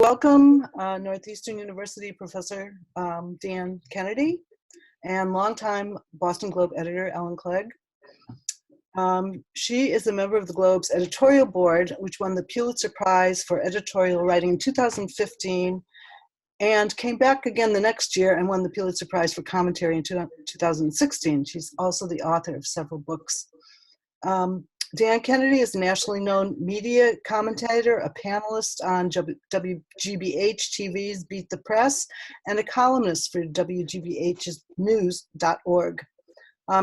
Welcome, Northeastern University Professor Dan Kennedy and longtime Boston Globe editor Ellen Clegg. She is a member of the Globe's editorial board, which won the Pulitzer Prize for editorial writing in 2015 and came back again the next year and won the Pulitzer Prize for commentary in 2016. She's also the author of several books. Dan Kennedy is a nationally known media commentator, a panelist on WGBH TV's Beat the Press, and a columnist for WGBH's news.org.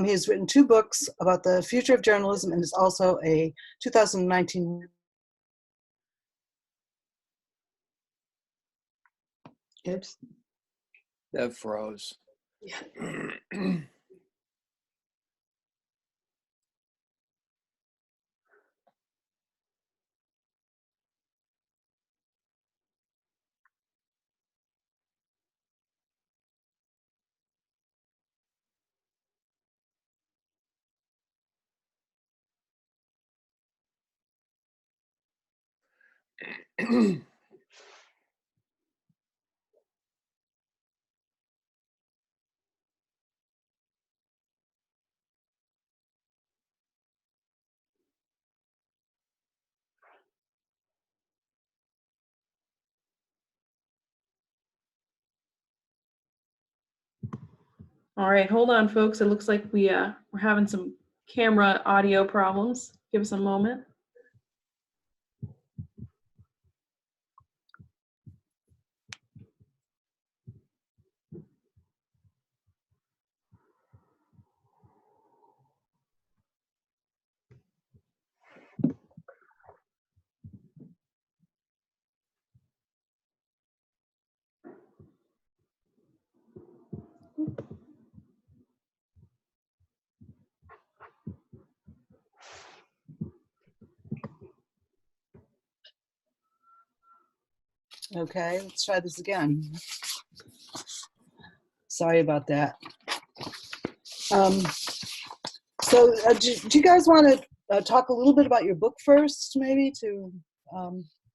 He has written 2 books about the future of journalism and is also a 2019. Oops. That froze. Yeah. All right, hold on, folks. It looks like we're having some camera audio problems. Give us a moment. Okay, let's try this again. Sorry about that. Do you guys want to talk a little bit about your book first, maybe, to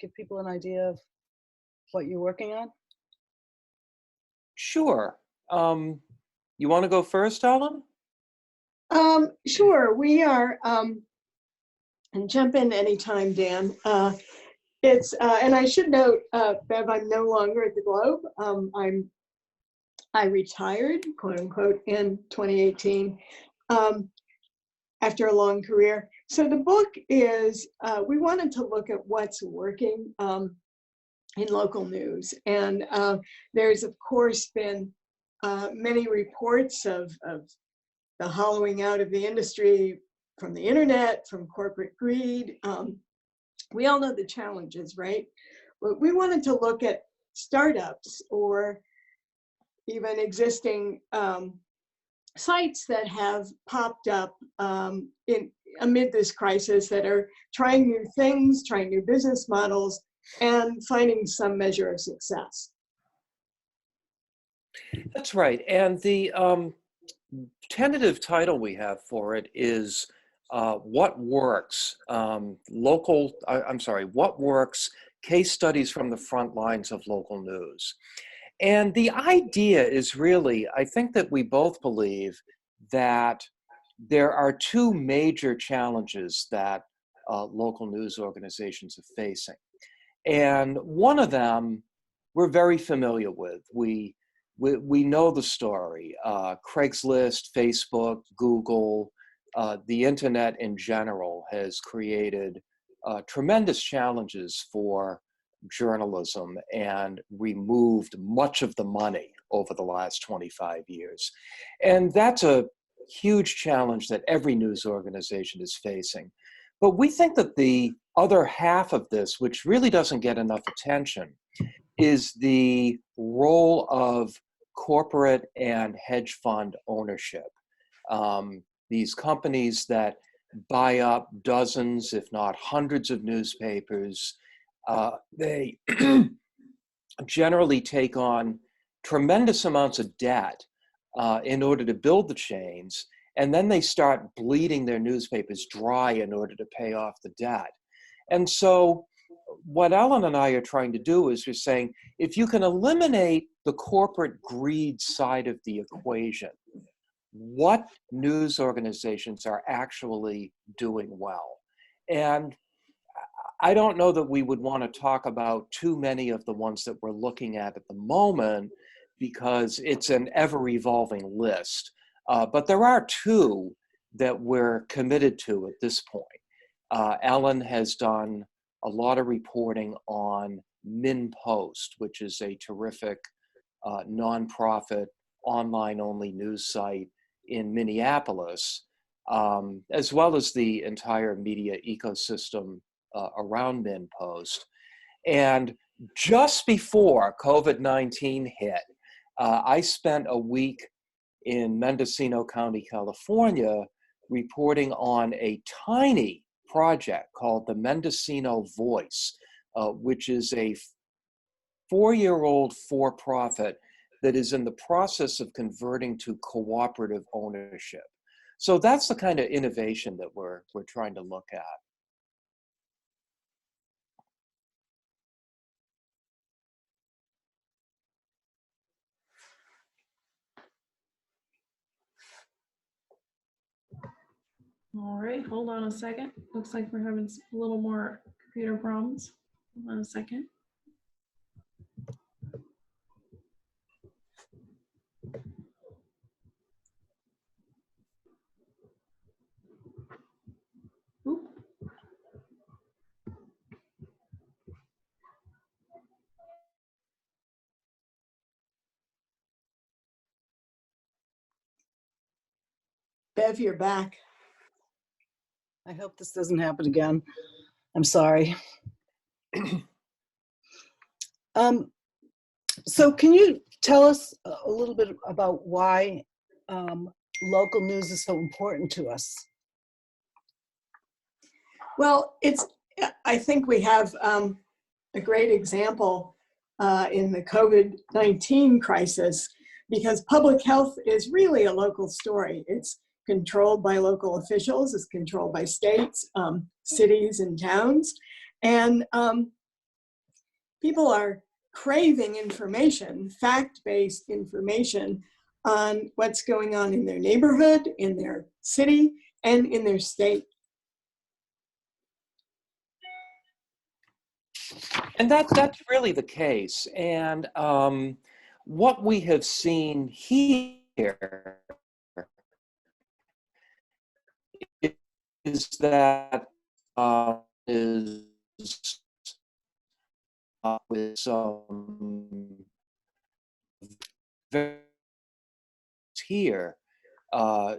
give people an idea of what you're working on? Sure. You want to go first, Ellen? Sure, we are, and jump in anytime, Dan. And I should note, Bev, I'm no longer at the Globe. I retired, quote unquote, in 2018 after a long career. So the book is, we wanted to look at what's working in local news. And there's, of course, been many reports of the hollowing out of the industry from the internet, from corporate greed. We all know the challenges, right? But we wanted to look at startups or even existing sites that have popped up amid this crisis that are trying new things, trying new business models, and finding some measure of success. That's right. And the tentative title we have for it is What Works? What Works? Case Studies from the Front Lines of Local News. And the idea is really, I think that we both believe that there are 2 major challenges that local news organizations are facing. And one of them we're very familiar with. We know the story. Craigslist, Facebook, Google, the internet in general has created tremendous challenges for journalism and removed much of the money over the last 25 years. And that's a huge challenge that every news organization is facing. But we think that the other half of this, which really doesn't get enough attention, is the role of corporate and hedge fund ownership. These companies that buy up dozens, if not hundreds of newspapers, they generally take on tremendous amounts of debt in order to build the chains, and then they start bleeding their newspapers dry in order to pay off the debt. And so what Ellen and I are trying to do is we're saying, if you can eliminate the corporate greed side of the equation, what news organizations are actually doing well? And I don't know that we would want to talk about too many of the ones that we're looking at the moment, because it's an ever-evolving list. But there are two that we're committed to at this point. Ellen has done a lot of reporting on MinnPost, which is a terrific nonprofit online-only news site in Minneapolis, as well as the entire media ecosystem around MinnPost. And just before COVID-19 hit, I spent a week in Mendocino County, California, reporting on a tiny project called the Mendocino Voice, which is a 4-year-old for-profit that is in the process of converting to cooperative ownership. So that's the kind of innovation that we're trying to look at. All right, hold on a second. Looks like we're having a little more computer problems. Hold on a second. Oop. Bev, you're back. I hope this doesn't happen again. I'm sorry. So can you tell us a little bit about why local news is so important to us? Well, I think we have a great example in the COVID-19 crisis, because public health is really a local story. It's controlled by local officials, it's controlled by states, cities, and towns. And people are craving information, fact-based information on what's going on in their neighborhood, in their city, and in their state. And that's really the case. And what we have seen here is that is with some here,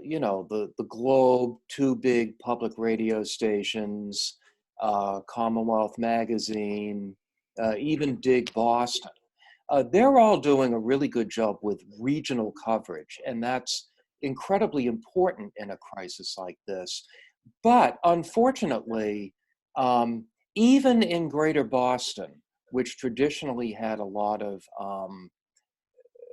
you know, the Globe, 2 big public radio stations, Commonwealth Magazine, even Dig Boston. They're all doing a really good job with regional coverage, and that's incredibly important in a crisis like this. But unfortunately, even in Greater Boston, which traditionally had a lot of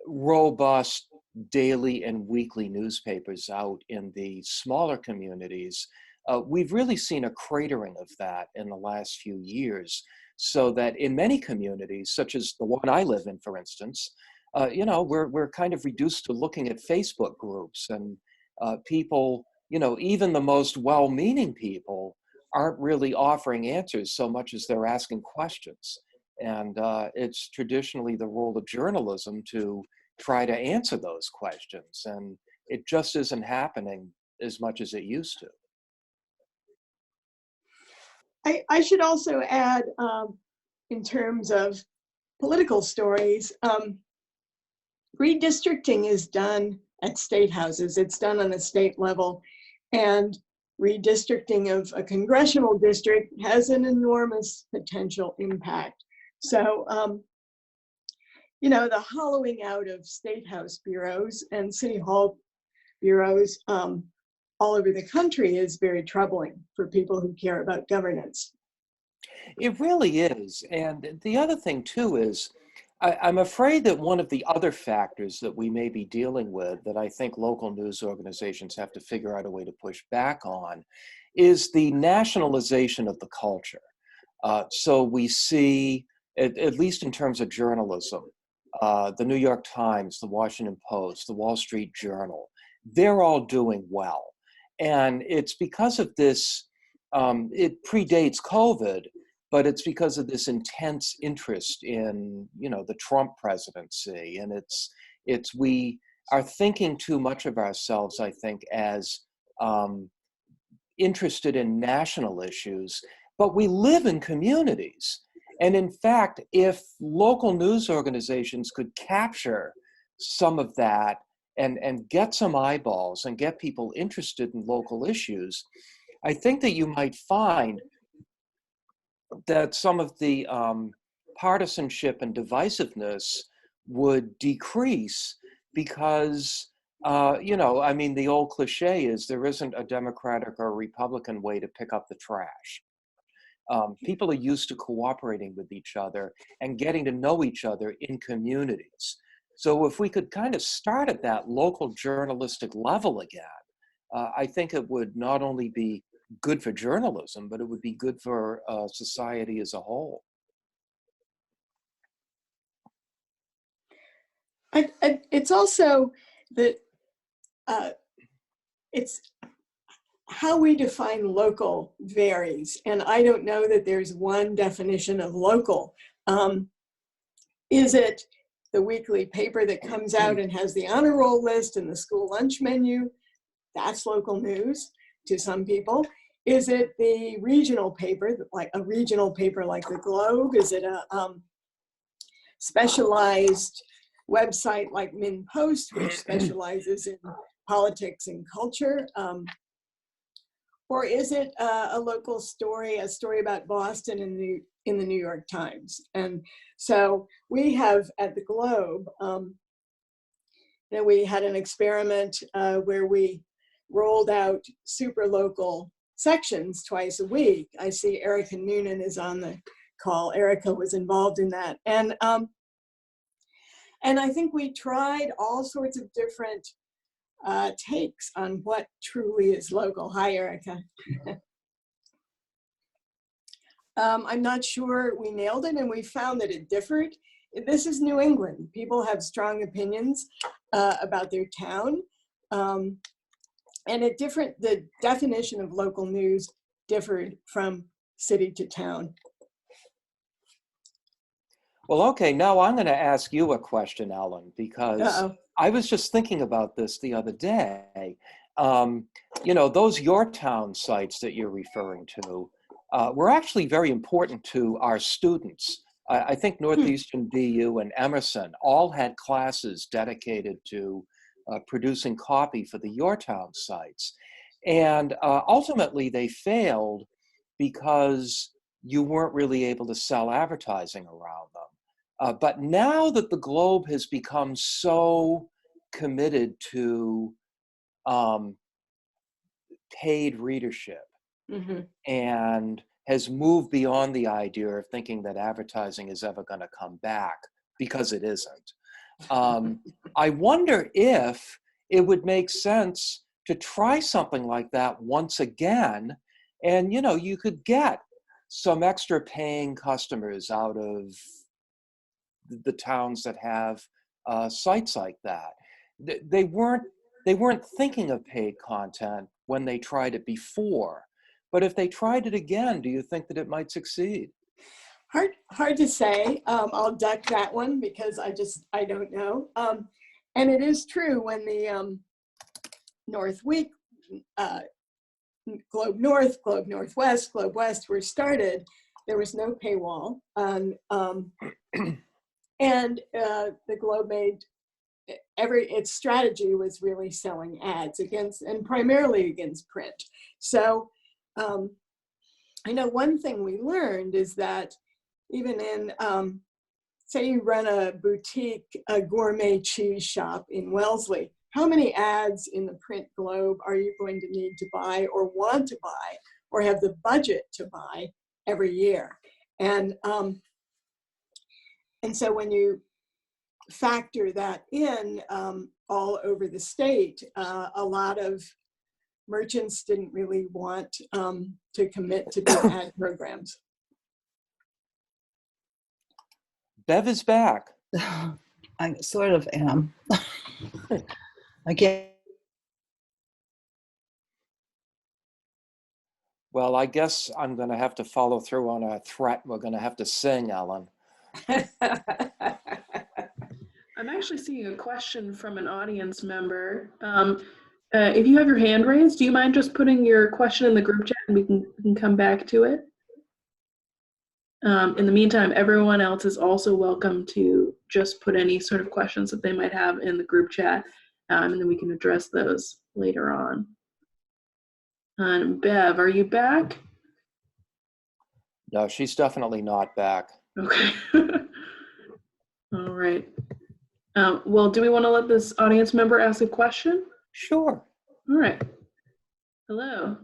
robust daily and weekly newspapers out in the smaller communities, we've really seen a cratering of that in the last few years. So that in many communities, such as the one I live in, for instance, you know, we're kind of reduced to looking at Facebook groups, and people, you know, even the most well-meaning people aren't really offering answers so much as they're asking questions. And it's traditionally the role of journalism to try to answer those questions, and it just isn't happening as much as it used to. I should also add, in terms of political stories, redistricting is done at state houses. It's done on a state level, and redistricting of a congressional district has an enormous potential impact. So, you know, the hollowing out of state house bureaus and city hall bureaus all over the country is very troubling for people who care about governance. It really is. And the other thing too is, I'm afraid that one of the other factors that we may be dealing with, that I think local news organizations have to figure out a way to push back on, is the nationalization of the culture. So we see, at least in terms of journalism, the New York Times, the Washington Post, the Wall Street Journal, they're all doing well. And it's because of this, it predates COVID, but it's because of this intense interest in, the Trump presidency. And we are thinking too much of ourselves, I think, as interested in national issues, but we live in communities. And in fact, if local news organizations could capture some of that and get some eyeballs and get people interested in local issues, I think that you might find that some of the partisanship and divisiveness would decrease because, the old cliche is there isn't a Democratic or a Republican way to pick up the trash. People are used to cooperating with each other and getting to know each other in communities. So if we could kind of start at that local journalistic level again, I think it would not only be good for journalism, but it would be good for society as a whole. It's also that it's how we define local varies, and I don't know that there's one definition of local. Is it the weekly paper that comes out and has the honor roll list and the school lunch menu? That's local news to some people. Is it the regional paper, like a regional paper like the Globe? Is it a specialized website like MinnPost, which specializes in politics and culture? Or is it a local story, a story about Boston in the New York Times? And so we have at the Globe, we had an experiment where we rolled out super local sections twice a week. I see Erica Noonan is on the call. Erica was involved in that. And I think we tried all sorts of different takes on what truly is local. Hi, Erica. I'm not sure we nailed it, and we found that it differed. This is New England. People have strong opinions about their town. And the definition of local news differed from city to town. Well, okay, now I'm going to ask you a question, Ellen, because I was just thinking about this the other day. Those Yorktown sites that you're referring to were actually very important to our students. I think Northeastern BU and Emerson all had classes dedicated to producing copy for the Yorktown sites. And ultimately they failed because you weren't really able to sell advertising around them. But now that the Globe has become so committed to paid readership and has moved beyond the idea of thinking that advertising is ever going to come back, because it isn't. I wonder if it would make sense to try something like that once again. And, you could get some extra paying customers out of the towns that have sites like that. They weren't thinking of paid content when they tried it before. But if they tried it again, do you think that it might succeed? Hard to say. I'll duck that one because I don't know. And it is true, when the North Week, Globe North, Globe Northwest, Globe West were started, there was no paywall. And the Globe made its strategy was really selling ads against, and primarily against print. So I know one thing we learned is that even in, say you run a boutique, a gourmet cheese shop in Wellesley, how many ads in the print Globe are you going to need to buy or want to buy or have the budget to buy every year? And so when you factor that in all over the state, a lot of merchants didn't really want to commit to big ad programs. Bev is back. I sort of am. I can't. Well, I guess I'm going to have to follow through on a threat. We're going to have to sing, Ellen. I'm actually seeing a question from an audience member. If you have your hand raised, do you mind just putting your question in the group chat and we can come back to it? In the meantime, everyone else is also welcome to just put any sort of questions that they might have in the group chat, and then we can address those later on. And Bev, are you back? No, she's definitely not back. Okay. All right. Well, do we want to let this audience member ask a question? Sure. All right. Hello.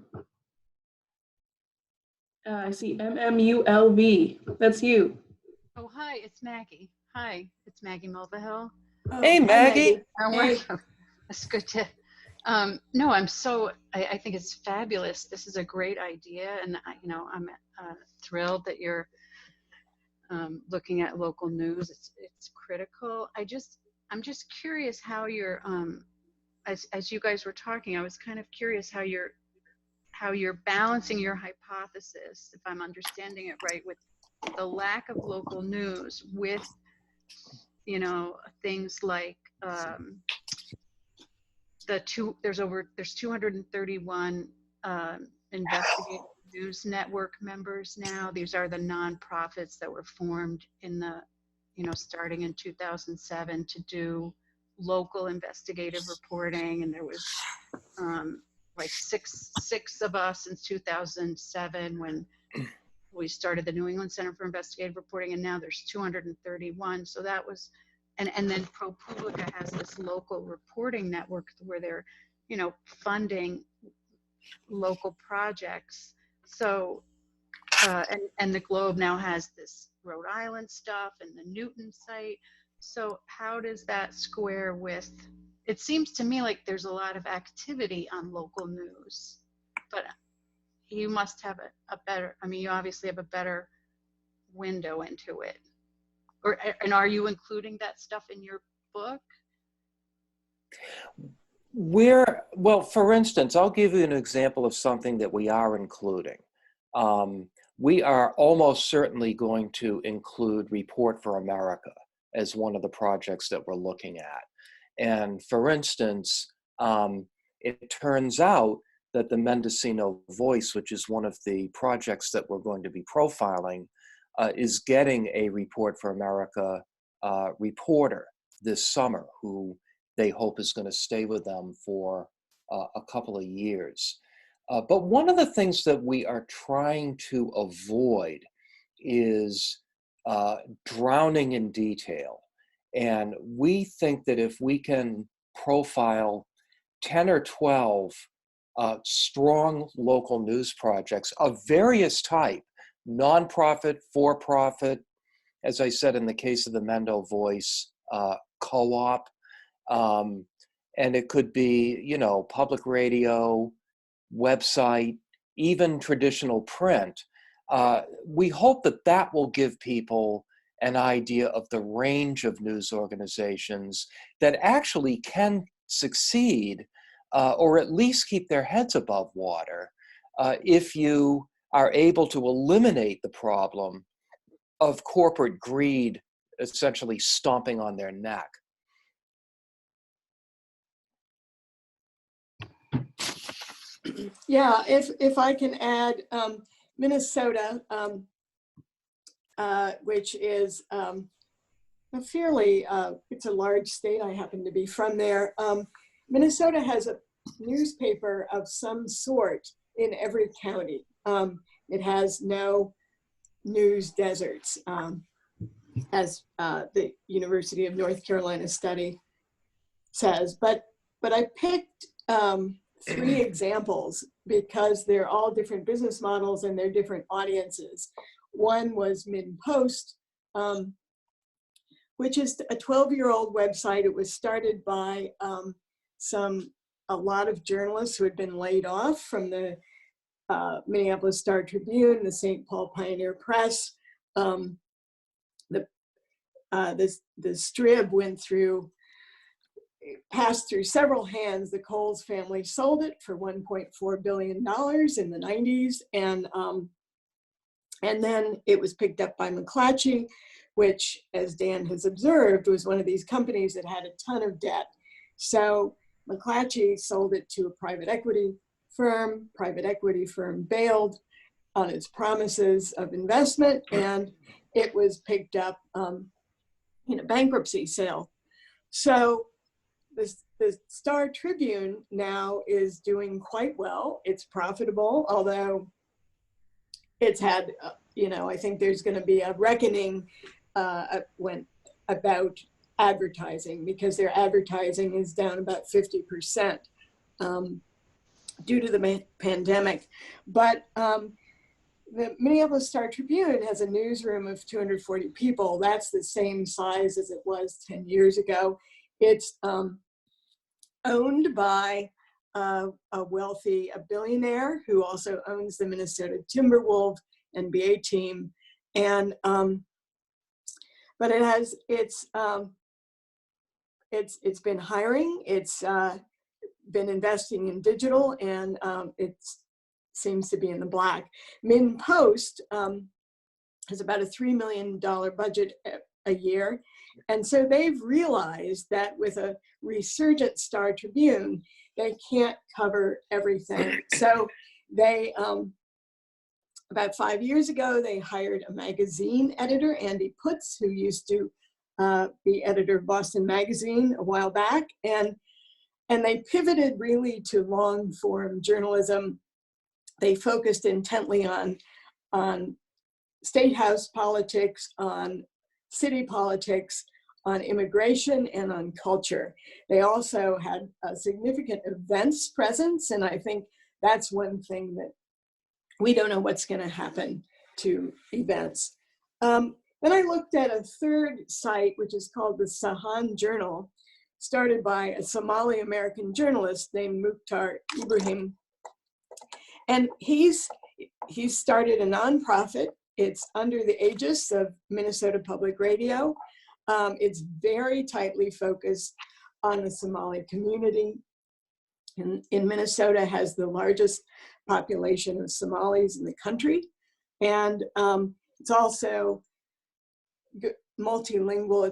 I see MMULV. That's you. Oh, hi, it's Maggie. Hi, it's Maggie Mulvihill. Oh, Hey, hi, Maggie. Hey. It's good to, no, I think it's fabulous. This is a great idea. And, I'm thrilled that you're looking at local news. It's critical. I'm just curious how you're, as you guys were talking, I was kind of curious how you're balancing your hypothesis, if I'm understanding it right, with the lack of local news with, things like there's 231 investigative news network members now. These are the nonprofits that were formed in the, starting in 2007 to do local investigative reporting, and there was like six of us in 2007 when we started the New England Center for Investigative Reporting, and now there's 231. So that was, and then ProPublica has this local reporting network where they're, funding local projects. So, and the Globe now has this Rhode Island stuff and the Newton site. So how does that square with, it seems to me like there's a lot of activity on local news, but you must have a better, you obviously have a better window into it. And are you including that stuff in your book? Well, for instance, I'll give you an example of something that we are including. We are almost certainly going to include Report for America as one of the projects that we're looking at. And for instance, it turns out that the Mendocino Voice, which is one of the projects that we're going to be profiling, is getting a Report for America reporter this summer who they hope is going to stay with them for a couple of years. But one of the things that we are trying to avoid is drowning in detail. And we think that if we can profile 10 or 12 strong local news projects of various type, nonprofit, for-profit, as I said in the case of the Mendo Voice, co-op, and it could be, public radio, website, even traditional print. We hope that that will give people an idea of the range of news organizations that actually can succeed or at least keep their heads above water if you are able to eliminate the problem of corporate greed essentially stomping on their neck. Yeah, if I can add, Minnesota, which is a fairly, it's a large state. I happen to be from there. Minnesota has a newspaper of some sort in every county. It has no news deserts, as the University of North Carolina study says. But I picked 3 examples because they're all different business models and they're different audiences. One was MidPost, which is a 12-year-old website. It was started by a lot of journalists who had been laid off from the Minneapolis Star Tribune, the St. Paul Pioneer Press. the Strib passed through several hands. The Coles family sold it for $1.4 billion in the 90s. And then it was picked up by McClatchy, which, as Dan has observed, was one of these companies that had a ton of debt. So McClatchy sold it to a private equity firm. Private equity firm bailed on its promises of investment, and it was picked up in a bankruptcy sale. So the Star Tribune now is doing quite well. It's profitable, although it's had, I think there's going to be a reckoning about advertising, because their advertising is down about 50% due to the pandemic. But the Minneapolis Star Tribune has a newsroom of 240 people. That's the same size as it was 10 years ago. It's owned by a billionaire who also owns the Minnesota Timberwolves NBA team, and but it's been hiring, it's been investing in digital, and it seems to be in the black. Min Post has about a $3 million budget a year. And so they've realized that with a resurgent Star Tribune, they can't cover everything. So they, about 5 years ago, they hired a magazine editor, Andy Putz, who used to be editor of Boston Magazine a while back. And they pivoted really to long form journalism. They focused intently on state house politics, on city politics, on immigration, and on culture. They also had a significant events presence, and I think that's one thing that we don't know what's going to happen to events. Then I looked at a third site, which is called the Sahan Journal, started by a Somali American journalist named Mukhtar Ibrahim. And he's started a nonprofit. It's under the aegis of Minnesota Public Radio. It's very tightly focused on the Somali community. In Minnesota has the largest population of Somalis in the country. And it's also multilingual.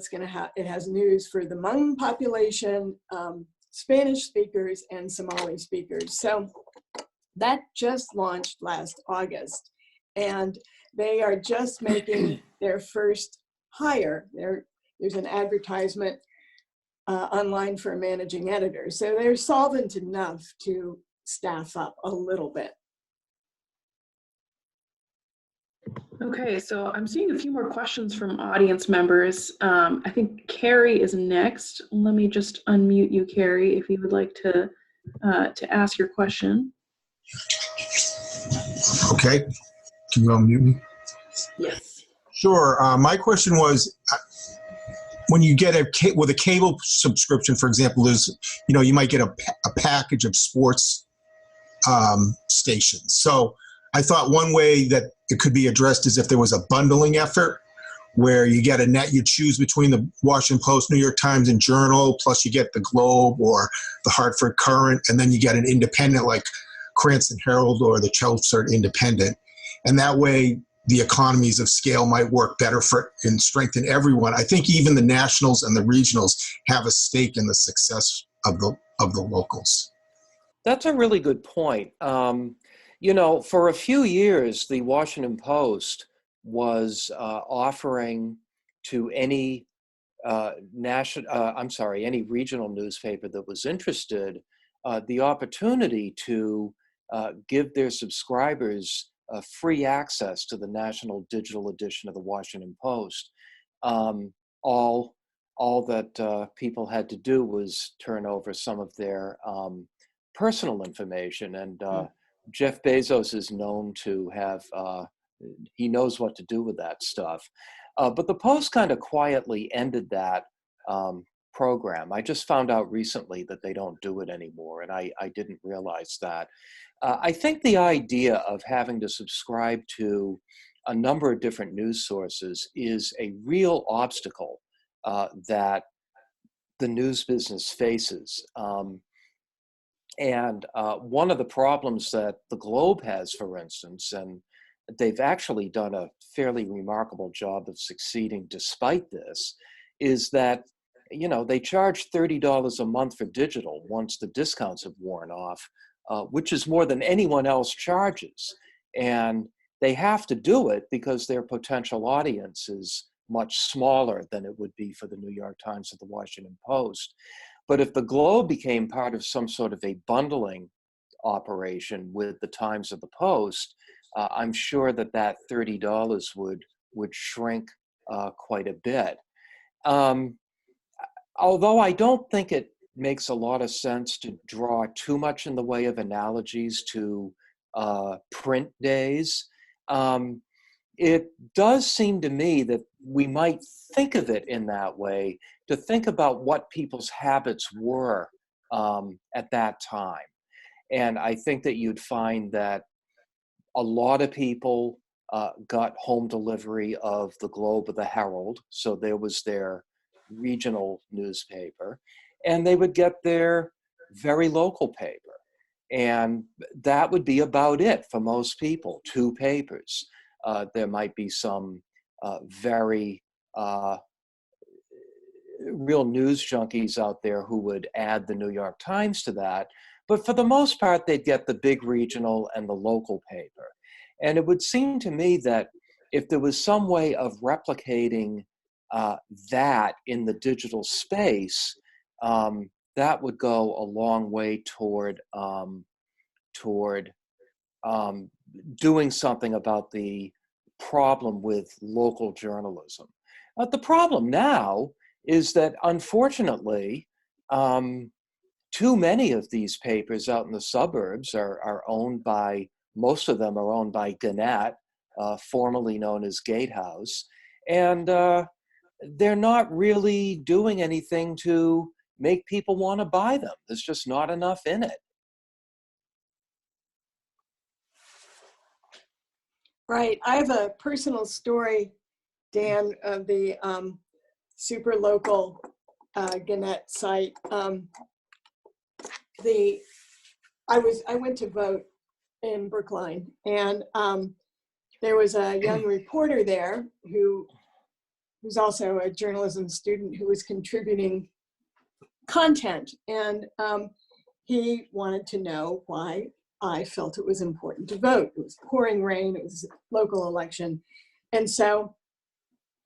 It has news for the Hmong population, Spanish speakers, and Somali speakers. So that just launched last August. And they are just making their first hire. There's an advertisement online for a managing editor. So they're solvent enough to staff up a little bit. Okay, so I'm seeing a few more questions from audience members. I think Carrie is next. Let me just unmute you, Carrie, if you would like to ask your question. Okay, can you unmute me? Yes. Sure. My question was, when you get with a cable subscription, for example, you might get a package of sports stations. So I thought one way that it could be addressed is if there was a bundling effort where you get you choose between the Washington Post, New York Times, and Journal, plus you get the Globe or the Hartford Courant, and then you get an independent like Cranston Herald or the Chelsea Independent. And that way the economies of scale might work better and strengthen everyone. I think even the nationals and the regionals have a stake in the success of the locals. That's a really good point. For a few years, the Washington Post was offering to any any regional newspaper that was interested the opportunity to give their subscribers free access to the national digital edition of the Washington Post. All that people had to do was turn over some of their personal information, and Jeff Bezos is known to have, he knows what to do with that stuff. But the Post kind of quietly ended that program. I just found out recently that they don't do it anymore, and I didn't realize that. I think the idea of having to subscribe to a number of different news sources is a real obstacle that the news business faces. And one of the problems that the Globe has, for instance, and they've actually done a fairly remarkable job of succeeding despite this, is that, you know, they charge $30 a month for digital once the discounts have worn off, which is more than anyone else charges. And they have to do it because their potential audience is much smaller than it would be for the New York Times or the Washington Post. But if the Globe became part of some sort of a bundling operation with the Times or the Post, I'm sure that that $30 would shrink quite a bit. Although I don't think it makes a lot of sense to draw too much in the way of analogies to print days, it does seem to me that we might think of it in that way, to think about what people's habits were at that time. And I think that you'd find that a lot of people got home delivery of the Globe or the Herald, so there was their regional newspaper, and they would get their very local paper. And that would be about it for most people, 2 papers. There might be some very real news junkies out there who would add the New York Times to that. But for the most part, they'd get the big regional and the local paper. And it would seem to me that if there was some way of replicating that in the digital space, that would go a long way toward doing something about the problem with local journalism. The problem now is that, unfortunately, too many of these papers out in the suburbs are owned by, most of them are owned by Gannett, formerly known as Gatehouse, and they're not really doing anything to make people want to buy them. There's just not enough in it. Right. I have a personal story, Dan, of the super local Gannett site. I went to vote in Brookline, and there was a young reporter there who's also a journalism student who was contributing content, and he wanted to know why I felt it was important to vote. It was pouring rain, it was a local election. And so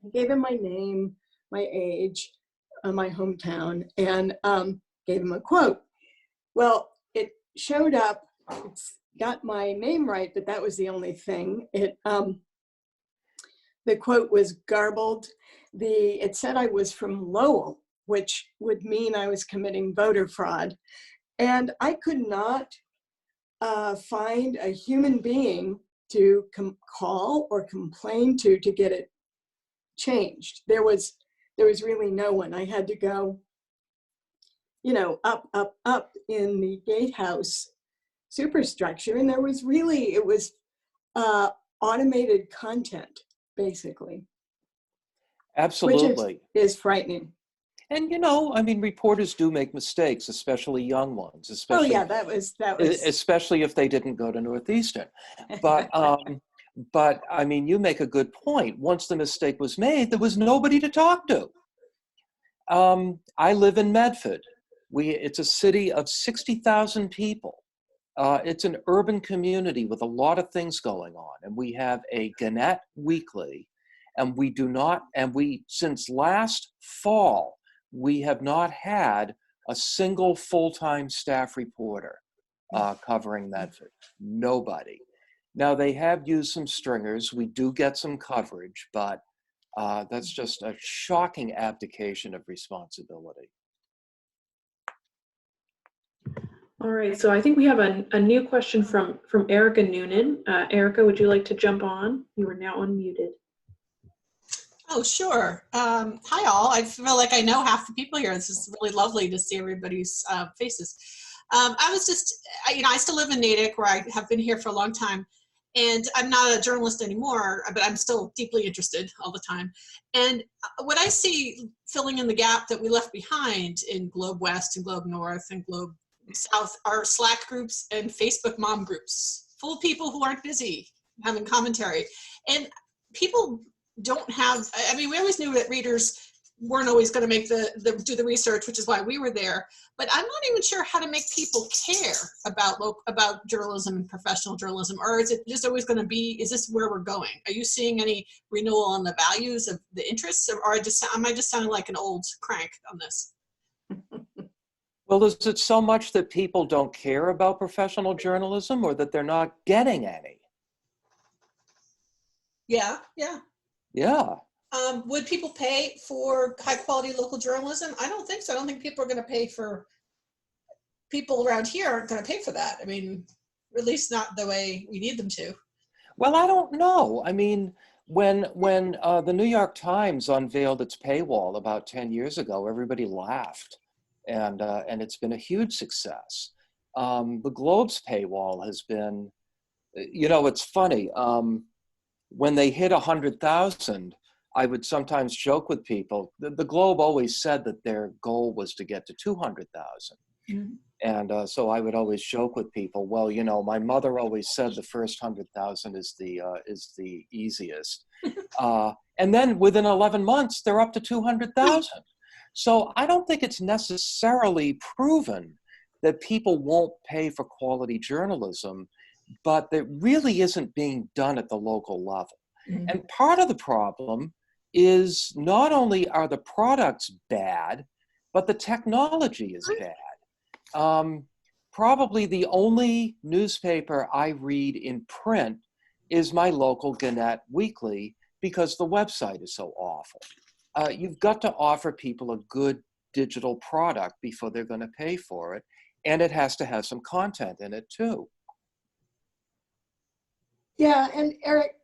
I gave him my name, my age, my hometown, and gave him a quote. Well, it showed up, it's got my name right, but that was the only thing. The quote was garbled. It said I was from Lowell, which would mean I was committing voter fraud. And I could not find a human being to call or complain to get it changed. There was really no one. I had to go, you know, up in the Gatehouse superstructure, and it was automated content, basically. Absolutely. Which is frightening. And, you know, I mean, reporters do make mistakes, especially young ones, especially, oh yeah, that was especially if they didn't go to Northeastern. But but I mean, you make a good point. Once the mistake was made, there was nobody to talk to. I live in Medford. It's a city of 60,000 people. It's an urban community with a lot of things going on, and we have a Gannett Weekly, and since last fall, we have not had a single full-time staff reporter covering Medford. Nobody. Now, they have used some stringers. We do get some coverage, but that's just a shocking abdication of responsibility. All right, so I think we have a new question from Erica Noonan. Erica, would you like to jump on? You are now unmuted. Oh, sure. Hi, all. I feel like I know half the people here. This is really lovely to see everybody's faces. I was just, I still live in Natick, where I have been here for a long time. And I'm not a journalist anymore, but I'm still deeply interested all the time. And what I see filling in the gap that we left behind in Globe West and Globe North and Globe South are Slack groups and Facebook mom groups full of people who aren't busy having commentary. And people don't have, I mean, we always knew that readers weren't always going to make do the research, which is why we were there. But I'm not even sure how to make people care about journalism and professional journalism, or is it just always going to be? Is this where we're going? Are you seeing any renewal on the values of the interests, or am I just sounding like an old crank on this? Well, is it so much that people don't care about professional journalism, or that they're not getting any? Yeah. Yeah. Would people pay for high quality local journalism? I don't think so. I don't think people are going to pay for, people around here aren't going to pay for that. I mean, at least not the way we need them to. Well, I don't know. I mean, when the New York Times unveiled its paywall about 10 years ago, everybody laughed, and it's been a huge success. The Globe's paywall has been, you know, it's funny. When they hit 100,000, I would sometimes joke with people. The Globe always said that their goal was to get to 200,000. Mm-hmm. And so I would always joke with people, well, you know, my mother always said the first 100,000 is the easiest. And then within 11 months, they're up to 200,000. So I don't think it's necessarily proven that people won't pay for quality journalism, but that really isn't being done at the local level. Mm-hmm. And part of the problem is not only are the products bad, but the technology is bad. Probably the only newspaper I read in print is my local Gannett Weekly, because the website is so awful. You've got to offer people a good digital product before they're going to pay for it, and it has to have some content in it too. Yeah, and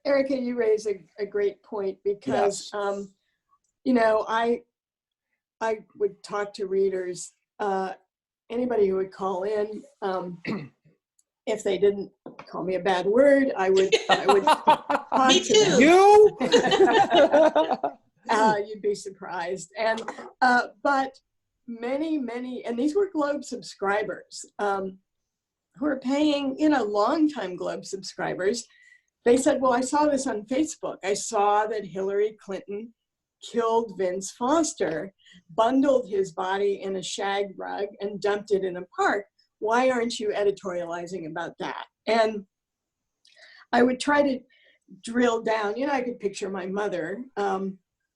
Erica, you raise a great point, because yes. You know, I would talk to readers, anybody who would call in. If they didn't call me a bad word, I would Me too. You'd be surprised. And but many, and these were Globe subscribers who are paying, you know, longtime Globe subscribers. They said, well, I saw this on Facebook. I saw that Hillary Clinton killed Vince Foster, bundled his body in a shag rug, and dumped it in a park. Why aren't you editorializing about that? And I would try to drill down. You know, I could picture my mother,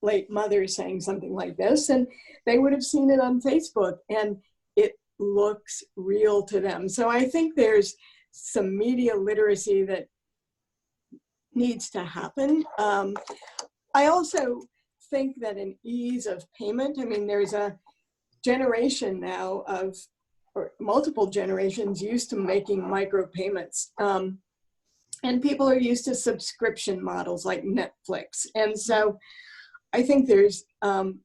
late mother, saying something like this, and they would have seen it on Facebook, and it looks real to them. So I think there's some media literacy that needs to happen. I also think that an ease of payment, I mean, there's a generation now of, or multiple generations, used to making micropayments. And people are used to subscription models like Netflix. And so I think there's some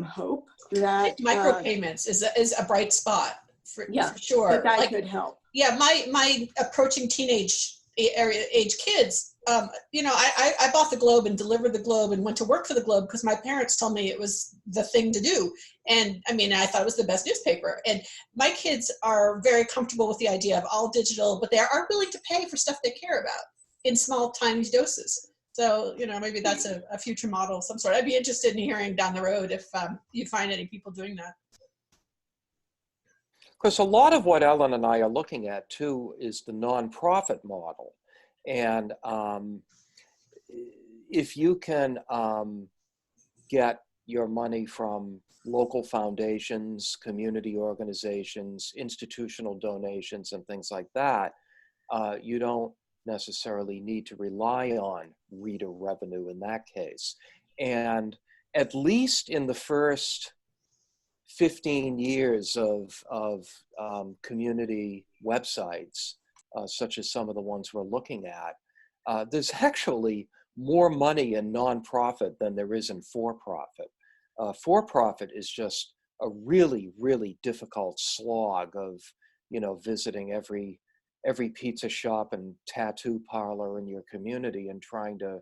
hope that micropayments is a bright spot for sure. That could help. Yeah, my approaching teenage age kids, you know, I bought the Globe and delivered the Globe and went to work for the Globe because my parents told me it was the thing to do. And I mean, I thought it was the best newspaper. And my kids are very comfortable with the idea of all digital, but they are willing to pay for stuff they care about in small, tiny doses. So, you know, maybe that's a future model of some sort. I'd be interested in hearing down the road if you find any people doing that. Because a lot of what Ellen and I are looking at, too, is the nonprofit model. And if you can get your money from local foundations, community organizations, institutional donations, and things like that, you don't necessarily need to rely on reader revenue in that case. And at least in the first 15 years of community websites, such as some of the ones we're looking at, there's actually more money in nonprofit than there is in for-profit. For-profit is just a really, really difficult slog of, you know, visiting every every pizza shop and tattoo parlor in your community and trying to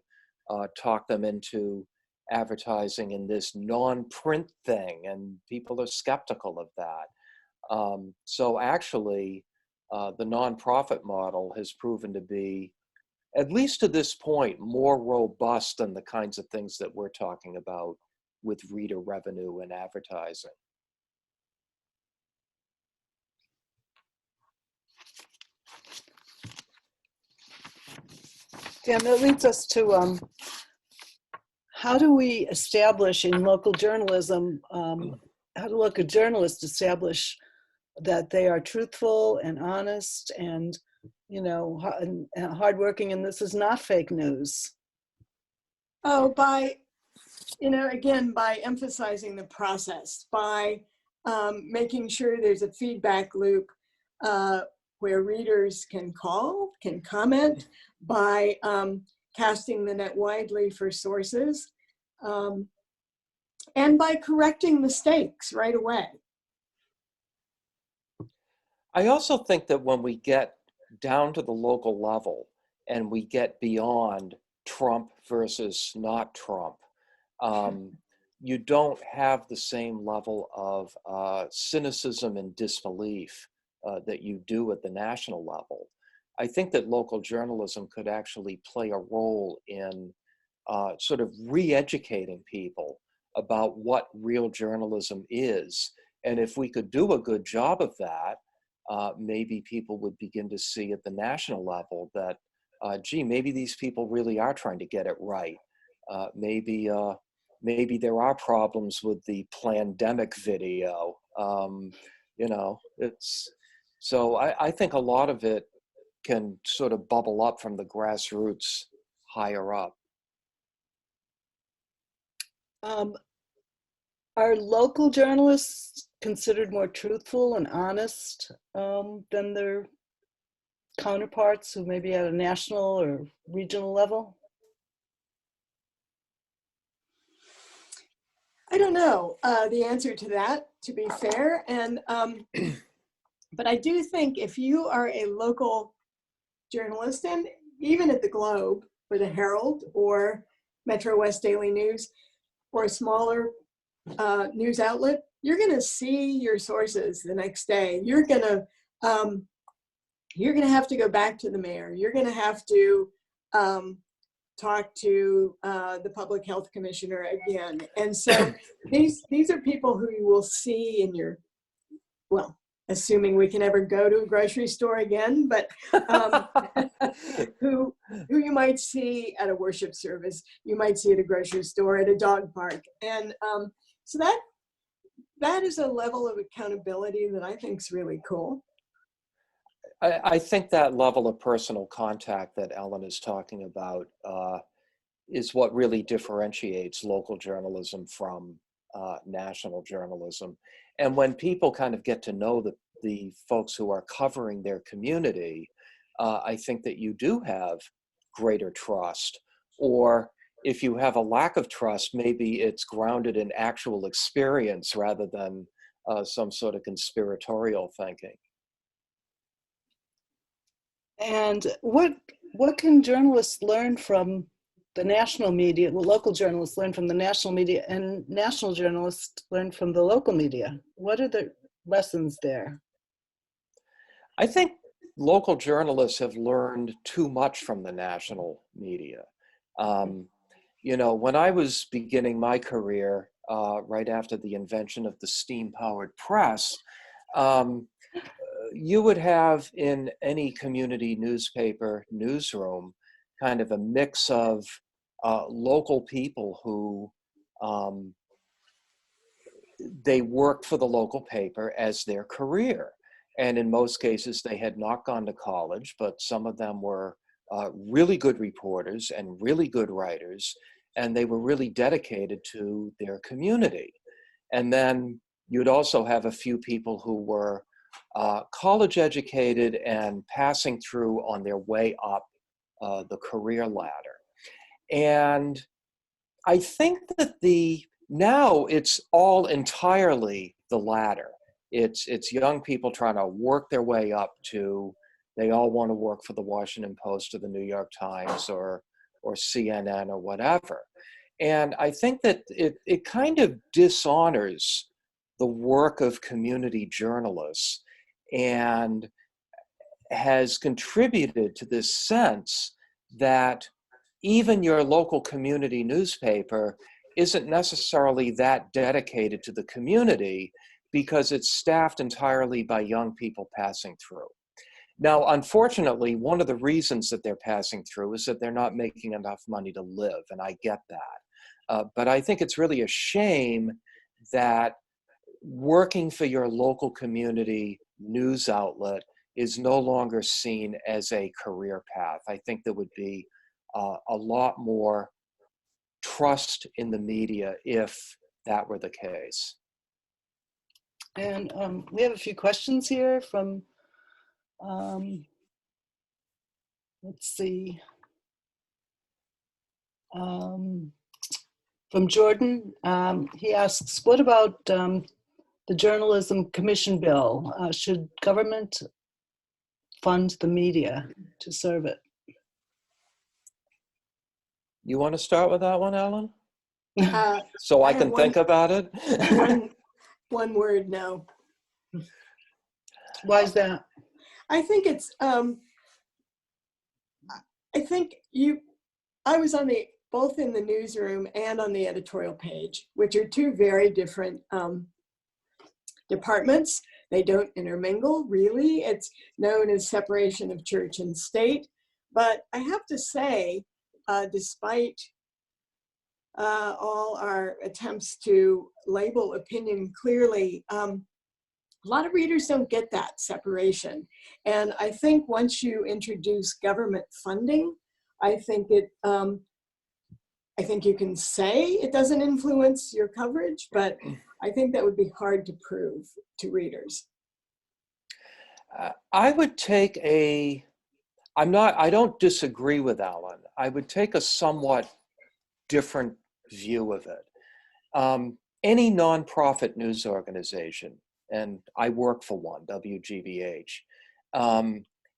talk them into advertising in this non-print thing, and people are skeptical of that. So actually, the nonprofit model has proven to be, at least to this point, more robust than the kinds of things that we're talking about with reader revenue and advertising. Dan, that leads us to how do we establish in local journalism, how do local journalists establish that they are truthful and honest and, you know, and hardworking, and this is not fake news? Oh, by, you know, again, by emphasizing the process, by making sure there's a feedback loop where readers can call, can comment, by casting the net widely for sources, and by correcting mistakes right away. I also think that when we get down to the local level and we get beyond Trump versus not Trump, you don't have the same level of cynicism and disbelief that you do at the national level. I think that local journalism could actually play a role in sort of re-educating people about what real journalism is. And if we could do a good job of that, maybe people would begin to see at the national level that, gee, maybe these people really are trying to get it right. Maybe there are problems with the plandemic video. You know, so I think a lot of it can sort of bubble up from the grassroots higher up. Are local journalists considered more truthful and honest than their counterparts who may be at a national or regional level? I don't know the answer to that, to be fair. And but I do think if you are a local journalist, and even at the Globe or the Herald or Metro West Daily News or a smaller news outlet, you're going to see your sources the next day. You're going to have to go back to the mayor. You're going to have to talk to the public health commissioner again. And so these are people who you will see in your, well, assuming we can ever go to a grocery store again, but who you might see at a worship service, you might see at a grocery store, at a dog park. And so that is a level of accountability that I think is really cool. I think that level of personal contact that Ellen is talking about is what really differentiates local journalism from national journalism. And when people kind of get to know the folks who are covering their community, I think that you do have greater trust. Or if you have a lack of trust, maybe it's grounded in actual experience rather than some sort of conspiratorial thinking. And what can journalists learn from the national media? Well, local journalists learn from the national media, and national journalists learn from the local media. What are the lessons there? I think local journalists have learned too much from the national media. You know, when I was beginning my career, right after the invention of the steam-powered press, you would have in any community newspaper newsroom kind of a mix of local people who they worked for the local paper as their career. And in most cases, they had not gone to college, but some of them were really good reporters and really good writers, and they were really dedicated to their community. And then you'd also have a few people who were college educated and passing through on their way up the career ladder. And I think that now it's all entirely the latter. It's young people trying to work their way up to They all want to work for the Washington Post or the New York Times or CNN or whatever. And I think that it kind of dishonors the work of community journalists and has contributed to this sense that even your local community newspaper isn't necessarily that dedicated to the community because it's staffed entirely by young people passing through. Now, unfortunately, one of the reasons that they're passing through is that they're not making enough money to live, and I get that. But I think it's really a shame that working for your local community news outlet is no longer seen as a career path. I think there would be a lot more trust in the media if that were the case. And we have a few questions here from, let's see, from Jordan. He asks, what about the Journalism Commission bill? Should government fund the media to serve it? You want to start with that one, Ellen? So I I have can think about it? one word, no. Why is that? I think it's, I was on both in the newsroom and on the editorial page, which are two very different departments. They don't intermingle, really. It's known as separation of church and state. But I have to say, despite all our attempts to label opinion clearly, a lot of readers don't get that separation. And I think once you introduce government funding, I think you can say it doesn't influence your coverage, but I think that would be hard to prove to readers. I would take I don't disagree with Ellen. I would take a somewhat different view of it. Any nonprofit news organization, and I work for one, WGBH,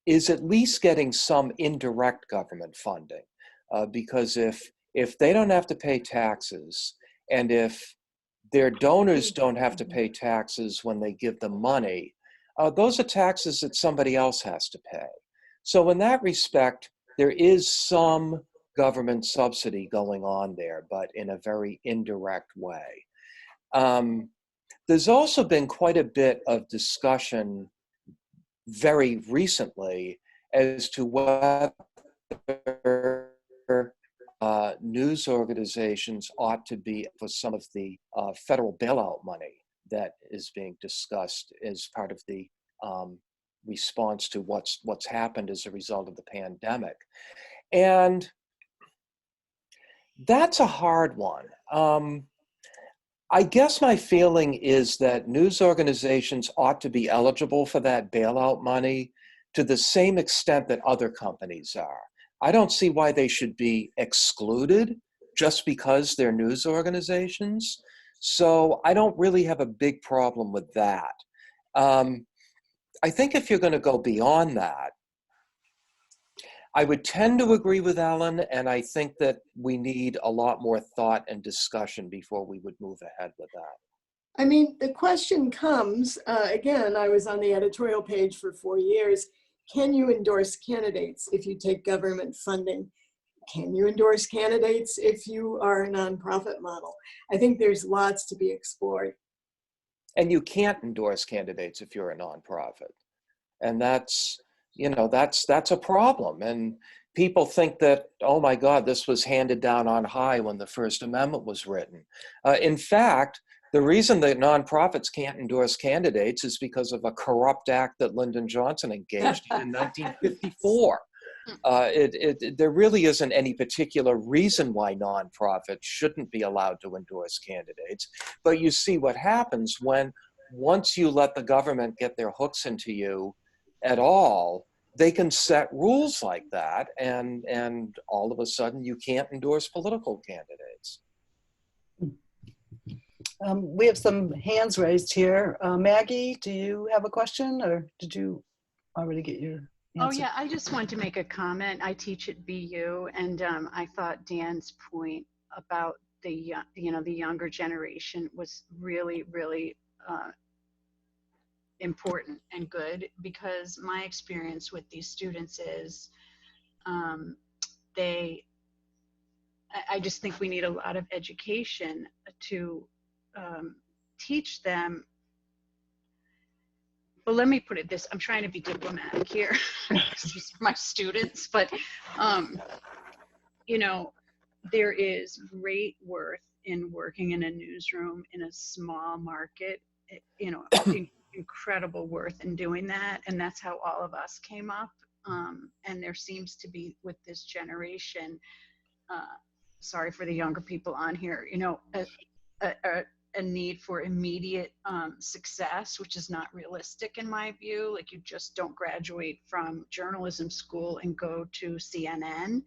is at least getting some indirect government funding. Because if they don't have to pay taxes, and if their donors don't have to pay taxes when they give them money, those are taxes that somebody else has to pay. So in that respect, there is some government subsidy going on there, but in a very indirect way. There's also been quite a bit of discussion very recently as to whether news organizations ought to be for some of the federal bailout money that is being discussed as part of the response to what's happened as a result of the pandemic. And that's a hard one. I guess my feeling is that news organizations ought to be eligible for that bailout money to the same extent that other companies are. I don't see why they should be excluded just because they're news organizations. So I don't really have a big problem with that. I think if you're going to go beyond that, I would tend to agree with Ellen, and I think that we need a lot more thought and discussion before we would move ahead with that. I mean, the question comes, again, I was on the editorial page for 4 years. Can you endorse candidates if you take government funding? Can you endorse candidates if you are a nonprofit model? I think there's lots to be explored. And you can't endorse candidates if you're a nonprofit. And that's a problem. And people think that, oh my God, this was handed down on high when the First Amendment was written. In fact, the reason that nonprofits can't endorse candidates is because of a corrupt act that Lyndon Johnson engaged in 1954. There really isn't any particular reason why nonprofits shouldn't be allowed to endorse candidates. But you see what happens once you let the government get their hooks into you at all, they can set rules like that, and all of a sudden you can't endorse political candidates. We have some hands raised here. Maggie, do you have a question, or did you already get your? Oh answer. yeah, I just wanted to make a comment. I teach at BU, and I thought Dan's point about the the younger generation was really, really important and good, because my experience with these students is they I just think we need a lot of education to teach them. Well, let me put it this, I'm trying to be diplomatic here because these are my students, but you know, there is great worth in working in a newsroom in a small market, you know, incredible worth in doing that. And that's how all of us came up. And there seems to be, with this generation, sorry for the younger people on here, you know, a need for immediate success, which is not realistic in my view. Like, you just don't graduate from journalism school and go to CNN,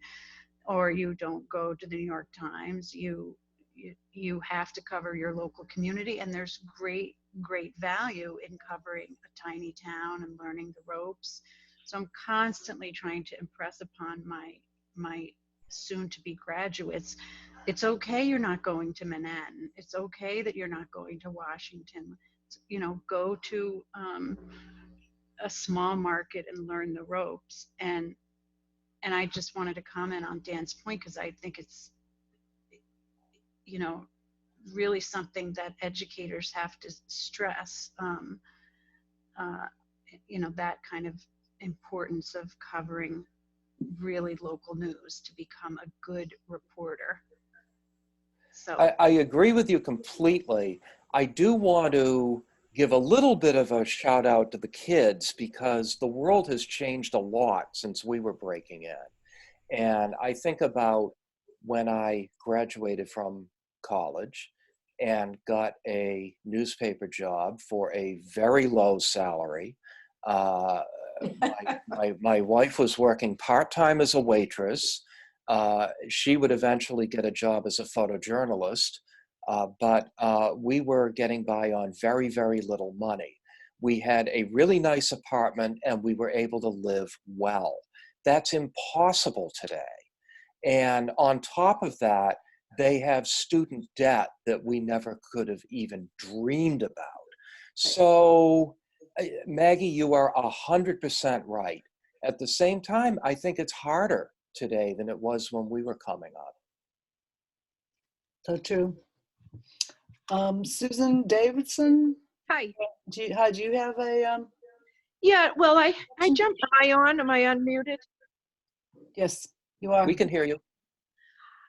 or you don't go to the New York Times. You have to cover your local community, and there's great value in covering a tiny town and learning the ropes. So I'm constantly trying to impress upon my soon-to-be graduates, it's okay you're not going to Manhattan. It's okay that you're not going to Washington. You know, go to a small market and learn the ropes. And I just wanted to comment on Dan's point, because I think it's, you know, really something that educators have to stress, you know, that kind of importance of covering really local news to become a good reporter. So I agree with you completely. I do want to give a little bit of a shout out to the kids, because the world has changed a lot since we were breaking in. And I think about when I graduated from college and got a newspaper job for a very low salary. My wife was working part-time as a waitress. She would eventually get a job as a photojournalist, but we were getting by on very, very little money. We had a really nice apartment and we were able to live well. That's impossible today. And on top of that, they have student debt that we never could have even dreamed about. So, Maggie, you are 100% right. At the same time, I think it's harder today than it was when we were coming up. So true. Susan Davidson, Hi. do you have a, Yeah, well, I jumped. Am I on? Am I unmuted? yes, you are. We can hear you.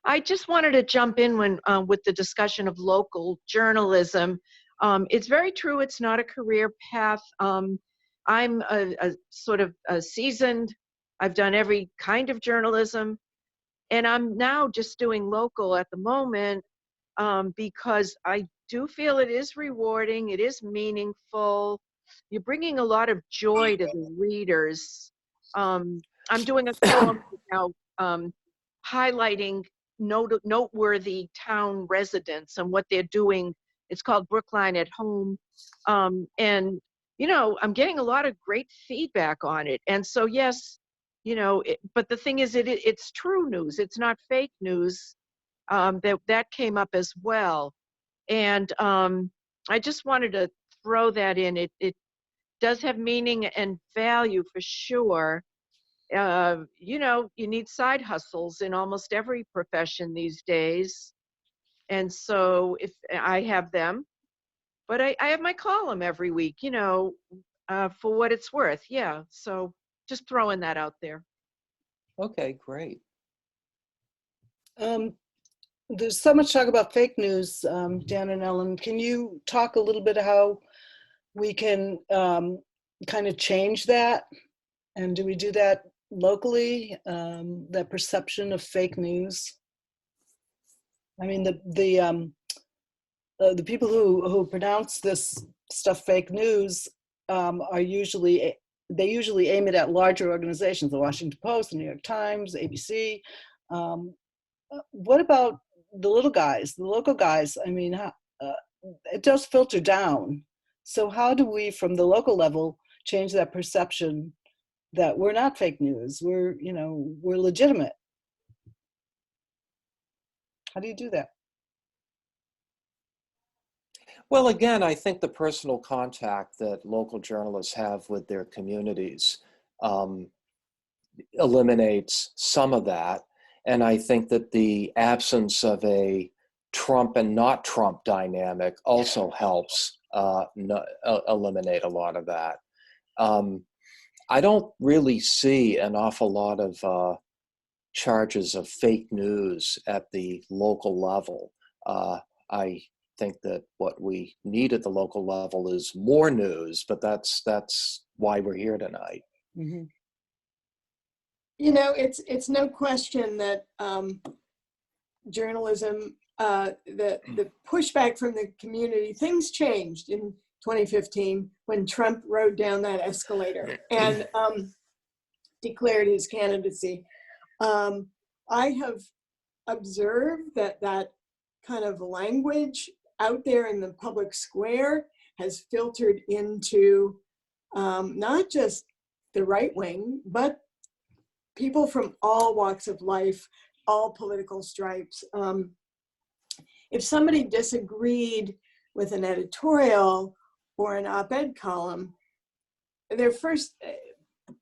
I just wanted to jump in when with the discussion of local journalism. It's very true. It's not a career path. I'm a sort of a seasoned. I've done every kind of journalism, and I'm now just doing local at the moment because I do feel it is rewarding. It is meaningful. You're bringing a lot of joy to the readers. I'm doing a column now highlighting noteworthy town residents and what they're doing. It's called Brookline at Home. And, you know, I'm getting a lot of great feedback on it. And so, yes, you know, but the thing is, it's true news. It's not fake news. That came up as well. And I just wanted to throw that in. It does have meaning and value for sure. You know, you need side hustles in almost every profession these days. And so if I have them, but I have my column every week, you know, for what it's worth. Yeah. So just throwing that out there. Okay, great. There's so much talk about fake news, Dan and Ellen. Can you talk a little bit how we can kind of change that? And do we do that locally, that perception of fake news? I mean, the people who pronounce this stuff fake news are usually aim it at larger organizations, the Washington Post, the New York Times, ABC. What about the little guys, the local guys? I mean, it does filter down. So how do we, from the local level, change that perception that we're not fake news. We're, we're legitimate. How do you do that? Well, again, I think the personal contact that local journalists have with their communities eliminates some of that. And I think that the absence of a Trump and not Trump dynamic also helps eliminate a lot of that. I don't really see an awful lot of charges of fake news at the local level. I think that what we need at the local level is more news, but that's why we're here tonight. Mm-hmm. It's no question that journalism, the pushback from the community, things changed in 2015 when Trump rode down that escalator and declared his candidacy. I have observed that kind of language out there in the public square has filtered into not just the right wing, but people from all walks of life, all political stripes. If somebody disagreed with an editorial or an op-ed column,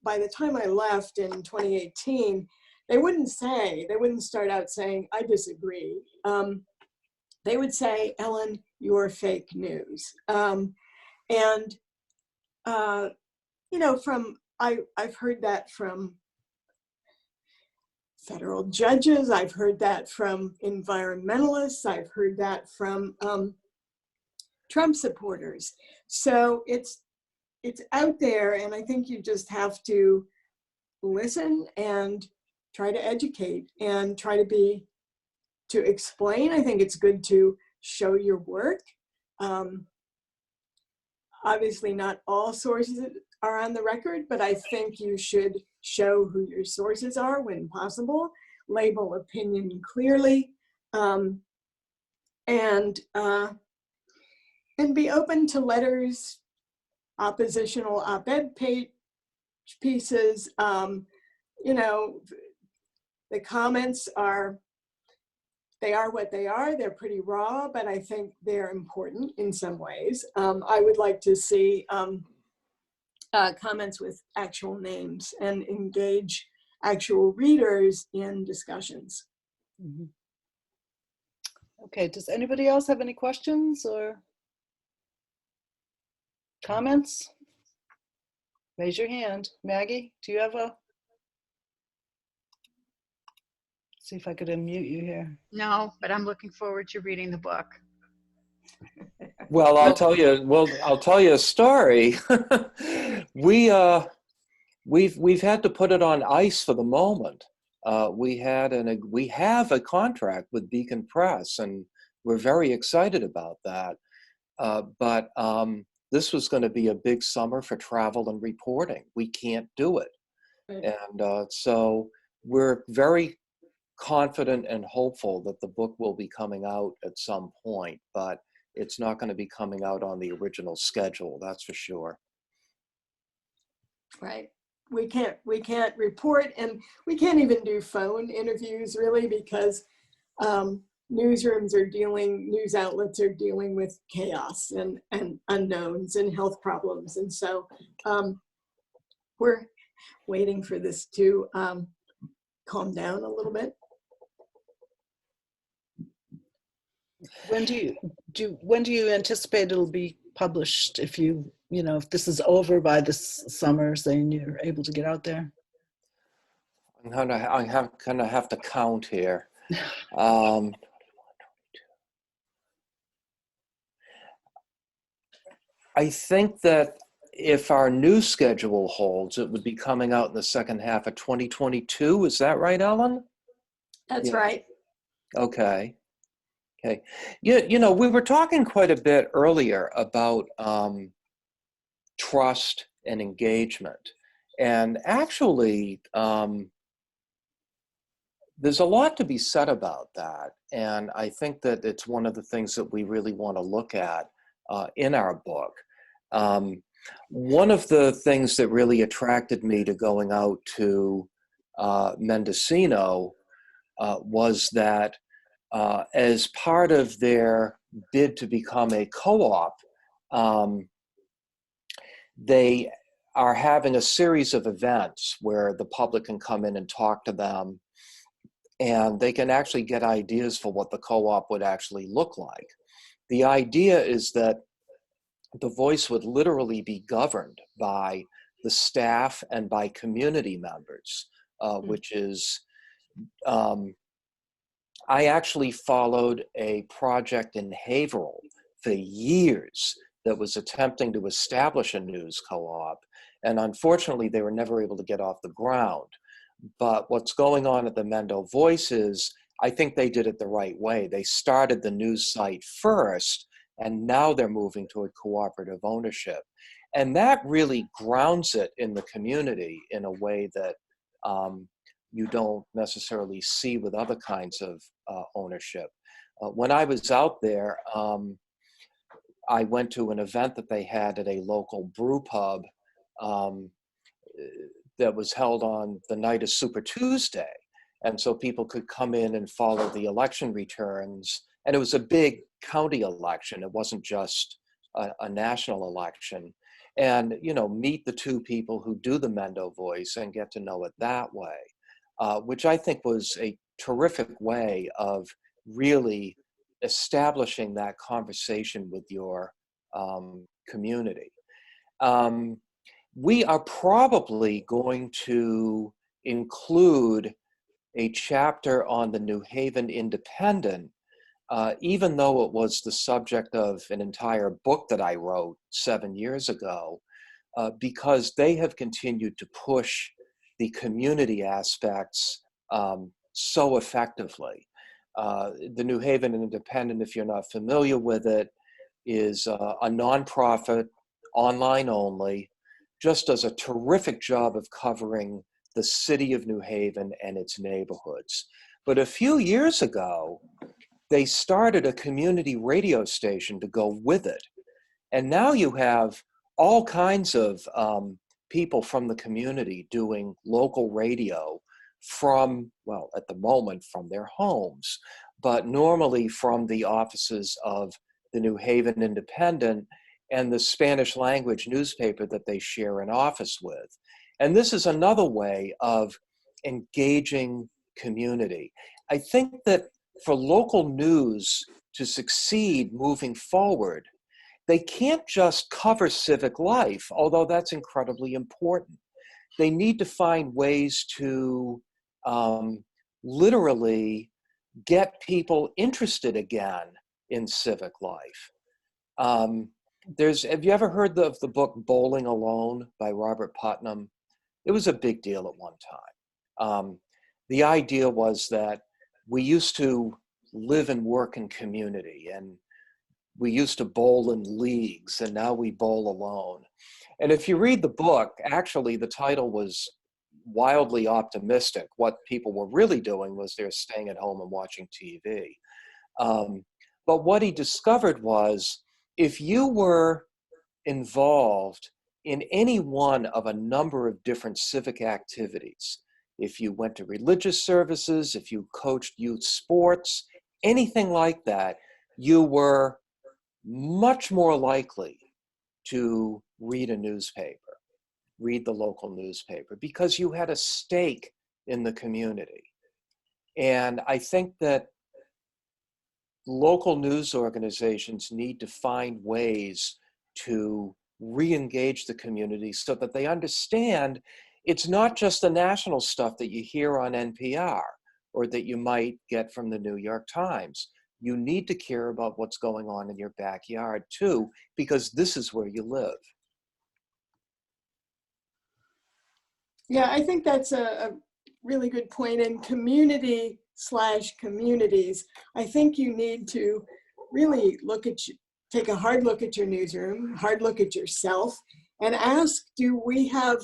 by the time I left in 2018, they wouldn't start out saying, I disagree. They would say, Ellen, you're fake news. I've heard that from federal judges. I've heard that from environmentalists. I've heard that from Trump supporters. So it's out there, and I think you just have to listen and try to educate and try to explain. I think it's good to show your work. Obviously, not all sources are on the record, but I think you should show who your sources are when possible, label opinion clearly, and be open to letters, oppositional op-ed pieces. The comments are what they are. They're pretty raw, but I think they're important in some ways. I would like to see comments with actual names and engage actual readers in discussions. Mm-hmm. Okay, does anybody else have any questions or comments? Raise your hand. Maggie, do you have see if I could unmute you here. No, but I'm looking forward to reading the book. Well, I'll tell you a story. We've had to put it on ice for the moment. We have a contract with Beacon Press, and we're very excited about that. But this was going to be a big summer for travel and reporting. We can't do it, and so we're very confident and hopeful that the book will be coming out at some point, but it's not going to be coming out on the original schedule, that's for sure. Right. We can't report, and we can't even do phone interviews really, because news outlets are dealing with chaos and unknowns and health problems. And so we're waiting for this to calm down a little bit. When do you anticipate it'll be published? If if this is over by this summer, saying you're able to get out there? I'm gonna have to count here. I think that if our new schedule holds, it would be coming out in the second half of 2022. Is that right, Ellen? That's right. Okay. Okay. We were talking quite a bit earlier about trust and engagement. And actually, there's a lot to be said about that. And I think that it's one of the things that we really want to look at in our book. One of the things that really attracted me to going out to Mendocino was that as part of their bid to become a co-op, they are having a series of events where the public can come in and talk to them, and they can actually get ideas for what the co-op would actually look like. The idea is that the voice would literally be governed by the staff and by community members, which is, I actually followed a project in Haverhill for years that was attempting to establish a news co-op, and unfortunately they were never able to get off the ground. But what's going on at the Mendo Voice is, I think they did it the right way. They started the news site first, and now they're moving toward cooperative ownership. And that really grounds it in the community in a way that you don't necessarily see with other kinds of ownership. When I was out there, I went to an event that they had at a local brew pub that was held on the night of Super Tuesday. And so people could come in and follow the election returns. And it was a big county election. It wasn't just a national election. And, you know, meet the two people who do the Mendo Voice and get to know it that way, which I think was a terrific way of really establishing that conversation with your community. We are probably going to include a chapter on the New Haven Independent, even though it was the subject of an entire book that I wrote 7 years ago, because they have continued to push the community aspects so effectively. The New Haven Independent, if you're not familiar with it, is a nonprofit, online only, just does a terrific job of covering the city of New Haven and its neighborhoods. But a few years ago, they started a community radio station to go with it. And now you have all kinds of people from the community doing local radio from, well, at the moment, from their homes, but normally from the offices of the New Haven Independent and the Spanish language newspaper that they share an office with. And this is another way of engaging community. I think that for local news to succeed moving forward, they can't just cover civic life, although that's incredibly important. They need to find ways to literally get people interested again in civic life. Have you ever heard of the book Bowling Alone by Robert Putnam? It was a big deal at one time. The idea was that we used to live and work in community, and we used to bowl in leagues, and now we bowl alone. And if you read the book, actually the title was wildly optimistic. What people were really doing was they're staying at home and watching TV. But what he discovered was, if you were involved in any one of a number of different civic activities, if you went to religious services, if you coached youth sports, anything like that, you were much more likely to read a newspaper, read the local newspaper, because you had a stake in the community. And I think that local news organizations need to find ways to re-engage the community so that they understand it's not just the national stuff that you hear on NPR or that you might get from the New York Times. You need to care about what's going on in your backyard too, because this is where you live. Yeah, I think that's a really good point. And community/communities, I think you need to really take a hard look at your newsroom, hard look at yourself, and ask, do we have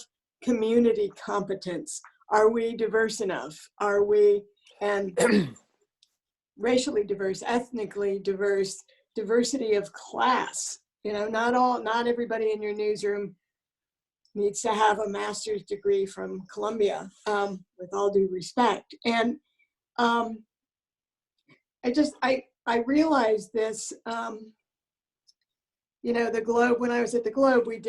community competence? Are we diverse enough? Are we, and racially diverse, ethnically diverse, diversity of class? You know, not everybody in your newsroom needs to have a master's degree from Columbia, with all due respect. And I realized this, you know, the Globe, when I was at the Globe, we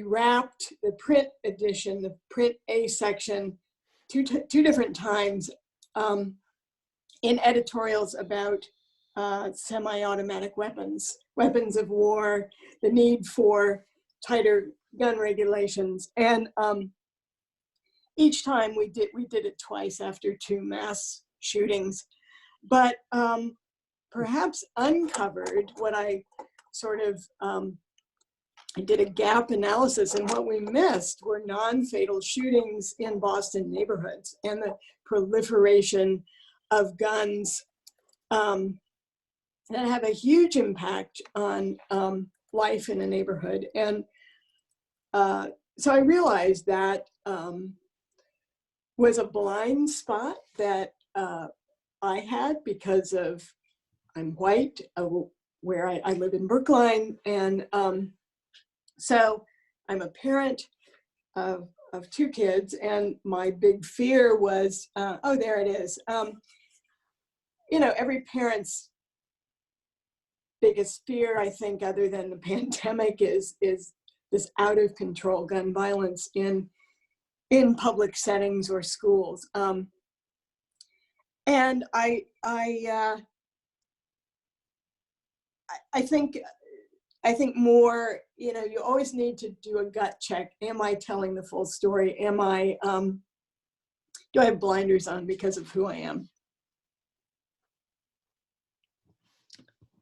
wrapped the print edition, the print A section, two different times in editorials about semi-automatic weapons of war, the need for tighter gun regulations. And each time we did it twice after 2 mass shootings, but perhaps uncovered what I sort of, I did a gap analysis, and what we missed were non-fatal shootings in Boston neighborhoods and the proliferation of guns that have a huge impact on life in a neighborhood. And so I realized that was a blind spot that I had because of I'm white, where I live in Brookline, and so I'm a parent of 2 kids, and my big fear was, oh, there it is. You know, every parent's biggest fear, I think, other than the pandemic, is this out of control gun violence in public settings or schools. And I think more, you know, you always need to do a gut check. Am I telling the full story? Am I, do I have blinders on because of who I am?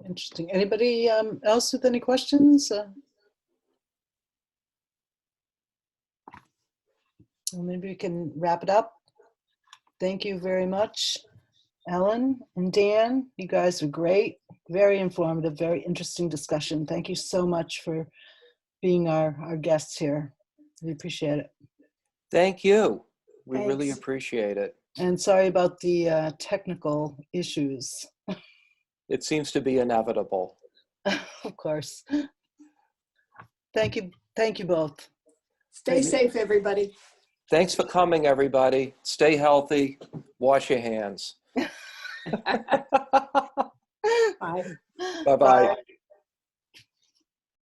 Interesting. Anybody else with any questions? Well, maybe we can wrap it up. Thank you very much, Ellen and Dan. You guys are great. Very informative, very interesting discussion. Thank you so much for being our guests here. We appreciate it. Thank you. We Thanks. really appreciate it. And sorry about the technical issues. It seems to be inevitable. Of course. Thank you. Thank you both. Stay safe, everybody. Thanks for coming, everybody. Stay healthy. Wash your hands. Bye. Bye-bye.